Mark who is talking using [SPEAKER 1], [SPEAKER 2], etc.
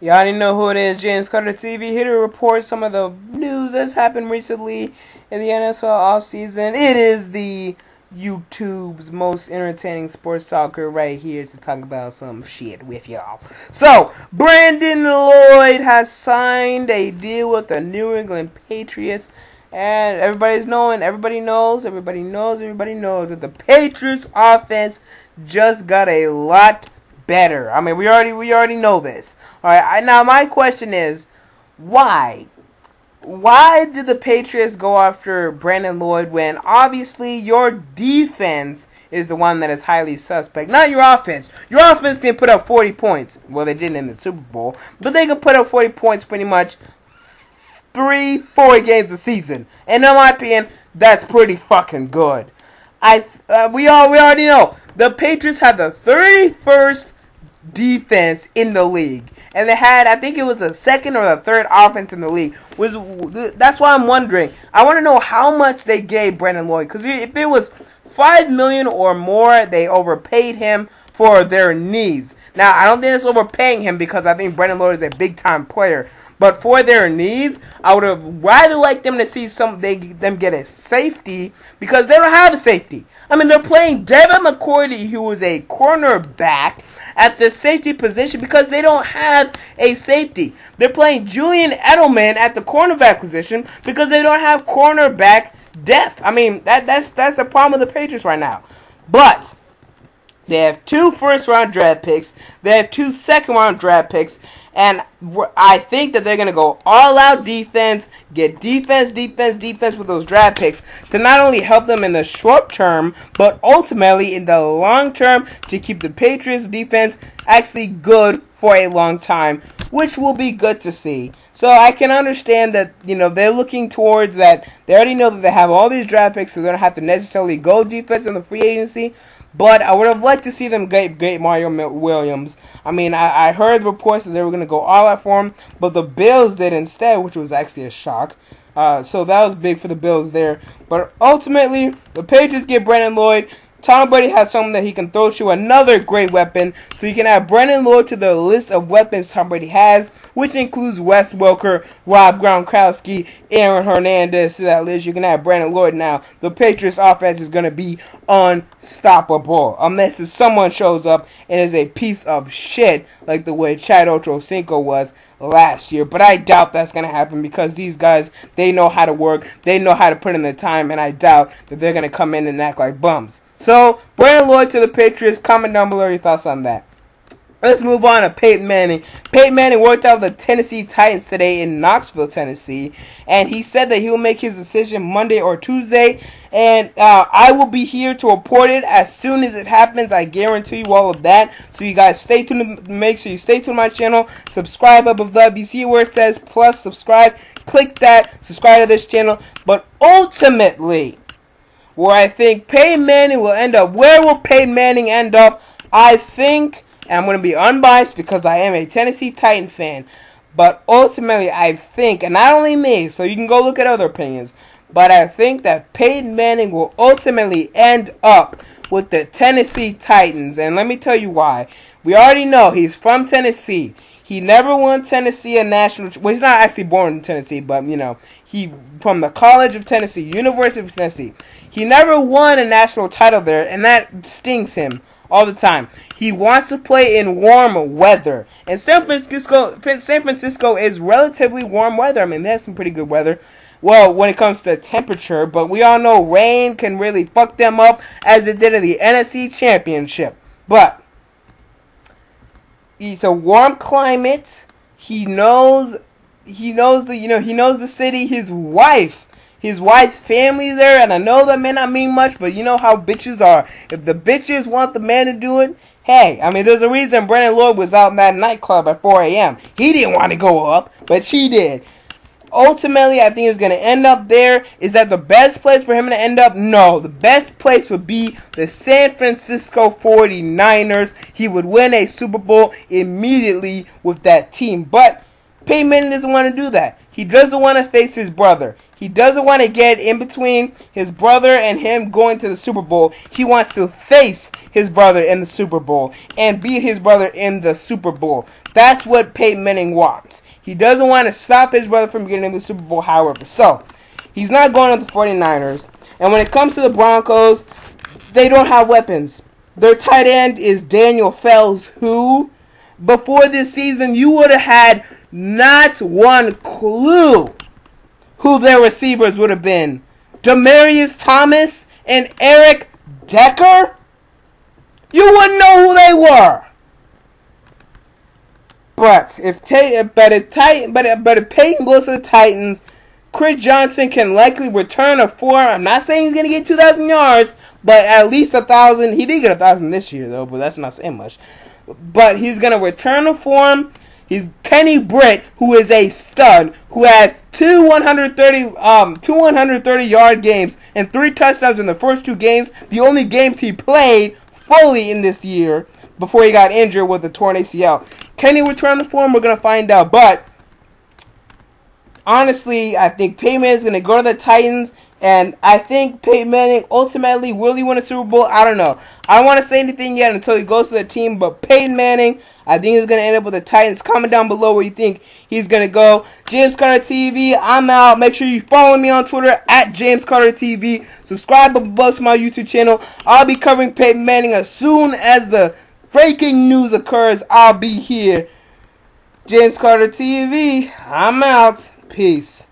[SPEAKER 1] You already know who it is, James Carter TV, here to report some of the news that's happened recently in the NFL offseason. It is the YouTube's most entertaining sports talker right here to talk about some shit with y'all. So, Brandon Lloyd has signed a deal with the New England Patriots, and everybody knows that the Patriots offense just got a lot better. I mean, we already know this. All right. Now my question is, why? Why did the Patriots go after Brandon Lloyd when obviously your defense is the one that is highly suspect, not your offense? Your offense can put up 40 points. Well, they didn't in the Super Bowl, but they can put up 40 points pretty much 3-4 games a season. And in my opinion, that's pretty fucking good. We already know the Patriots have the 31st defense in the league, and they had, I think it was the second or the third offense in the league. That's why I'm wondering. I want to know how much they gave Brandon Lloyd, because if it was $5 million or more, they overpaid him for their needs. Now I don't think it's overpaying him because I think Brandon Lloyd is a big time player. But for their needs, I would have rather liked them to see them get a safety, because they don't have a safety. I mean, they're playing Devin McCourty, who is a cornerback, at the safety position because they don't have a safety. They're playing Julian Edelman at the cornerback position because they don't have cornerback depth. I mean, that's the problem with the Patriots right now. But they have 2 first-round draft picks. They have 2 second-round draft picks. And I think that they're going to go all-out defense, get defense with those draft picks to not only help them in the short term, but ultimately in the long term to keep the Patriots defense actually good for a long time, which will be good to see. So I can understand that, they're looking towards that. They already know that they have all these draft picks, so they don't have to necessarily go defense in the free agency. But I would have liked to see them get Mario Williams. I mean, I heard reports that they were going to go all out for him, but the Bills did instead, which was actually a shock. So that was big for the Bills there. But ultimately, the Patriots get Brandon Lloyd. Tom Brady has something that he can throw to, another great weapon. So you can add Brandon Lloyd to the list of weapons Tom Brady has, which includes Wes Welker, Rob Gronkowski, Aaron Hernandez to that list. You can add Brandon Lloyd now. The Patriots offense is going to be unstoppable. Unless if someone shows up and is a piece of shit like the way Chad Ochocinco was last year. But I doubt that's going to happen because these guys, they know how to work. They know how to put in the time. And I doubt that they're going to come in and act like bums. So, Brandon Lloyd to the Patriots. Comment down below your thoughts on that. Let's move on to Peyton Manning. Peyton Manning worked out with the Tennessee Titans today in Knoxville, Tennessee. And he said that he will make his decision Monday or Tuesday. And I will be here to report it as soon as it happens. I guarantee you all of that. So you guys stay tuned. Make sure you stay tuned to my channel. Subscribe up above. You see where it says plus subscribe. Click that. Subscribe to this channel. But ultimately, where I think Peyton Manning will end up. Where will Peyton Manning end up? I think, and I'm going to be unbiased because I am a Tennessee Titan fan, but ultimately I think, and not only me, so you can go look at other opinions, but I think that Peyton Manning will ultimately end up with the Tennessee Titans, and let me tell you why. We already know he's from Tennessee. He never won Tennessee a national. Well, he's not actually born in Tennessee, but he from the College of Tennessee, University of Tennessee. He never won a national title there, and that stings him all the time. He wants to play in warm weather, and San Francisco is relatively warm weather. I mean, they have some pretty good weather. Well, when it comes to temperature, but we all know rain can really fuck them up, as it did in the NFC Championship. But it's a warm climate. He knows the city. His wife's family there, and I know that may not mean much, but you know how bitches are. If the bitches want the man to do it, hey, I mean, there's a reason Brandon Lloyd was out in that nightclub at 4 a.m. He didn't want to go up, but she did. Ultimately, I think it's going to end up there. Is that the best place for him to end up? No. The best place would be the San Francisco 49ers. He would win a Super Bowl immediately with that team. But Peyton Manning doesn't want to do that. He doesn't want to face his brother. He doesn't want to get in between his brother and him going to the Super Bowl. He wants to face his brother in the Super Bowl and beat his brother in the Super Bowl. That's what Peyton Manning wants. He doesn't want to stop his brother from getting in the Super Bowl, however. So, he's not going to the 49ers. And when it comes to the Broncos, they don't have weapons. Their tight end is Daniel Fells, who, before this season, you would have had not one clue who their receivers would have been. Demarius Thomas and Eric Decker? You wouldn't know who they were. But if Peyton goes to the Titans, Chris Johnson can likely return a 4. I'm not saying he's going to get 2,000 yards, but at least 1,000. He did get 1,000 this year, though, but that's not saying much. But he's going to return a form. He's Kenny Britt, who is a stud, who had two 130-yard games and 3 touchdowns in the first 2 games. The only games he played fully in this year before he got injured with the torn ACL. Can he return the form? We're going to find out. But honestly, I think Peyton Manning is going to go to the Titans. And I think Peyton Manning ultimately will he win a Super Bowl? I don't know. I don't want to say anything yet until he goes to the team. But Peyton Manning, I think he's going to end up with the Titans. Comment down below where you think he's going to go. James Carter TV, I'm out. Make sure you follow me on Twitter at James Carter TV. Subscribe above to my YouTube channel. I'll be covering Peyton Manning as soon as the breaking news occurs. I'll be here. James Carter TV, I'm out. Peace.